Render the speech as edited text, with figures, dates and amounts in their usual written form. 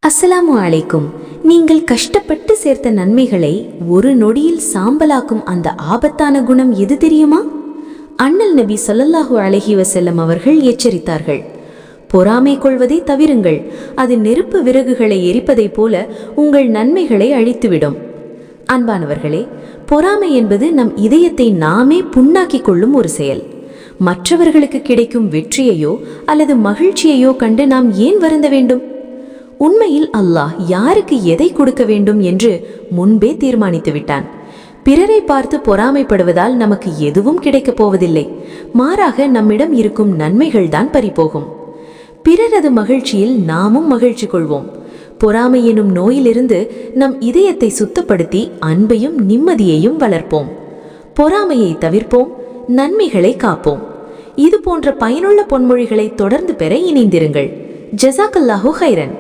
அஸ்ஸலாமு அலைக்கும். நீங்கள் கஷ்டப்பட்டு சேர்த்த நன்மைகளை ஒரு நொடியில் சாம்பலாக்கும் அந்த ஆபத்தான குணம் எது தெரியுமா? அண்ணல் நபி ஸல்லல்லாஹு அலைஹி வஸல்லம் அவர்கள் எச்சரித்தார்கள். பொறாமை கொள்வதை தவிருங்கள், அது நெருப்பு விறகுகளை எரிப்பதைப் போல உங்கள் நன்மைகளை அழித்துவிடும். அன்பானவர்களே, பொறாமை என்பது நம் இதயத்தை நாமே புண்ணாக்கிக் கொள்ளும் ஒரு செயல். மற்றவர்களுக்கு கிடைக்கும் வெற்றியையோ அல்லது மகிழ்ச்சியையோ கண்டு நாம் ஏன் வருந்த வேண்டும்? உண்மையில் அல்லாஹ் யாருக்கு எதை கொடுக்க வேண்டும் என்று முன்பே தீர்மானித்து விட்டான். பிறரை பார்த்து பொறாமைப்படுவதால் நமக்கு எதுவும் கிடைக்கப் போவதில்லை. மாறாக நம்மிடம் இருக்கும் நன்மைகள்தான் பறிபோகும். பிறரது மகிழ்ச்சியில் நாமும் மகிழ்ச்சி கொள்வோம். பொறாமை எனும் நோயிலிருந்து நம் இதயத்தை சுத்தப்படுத்தி அன்பையும் நிம்மதியையும் வளர்ப்போம். பொறாமையை தவிர்ப்போம், நன்மைகளை காப்போம். இது போன்ற பயனுள்ள பொன்மொழிகளை தொடர்ந்து பெற இணைந்திருங்கள். ஜஸாக்கல்லாஹு ஹைரன்.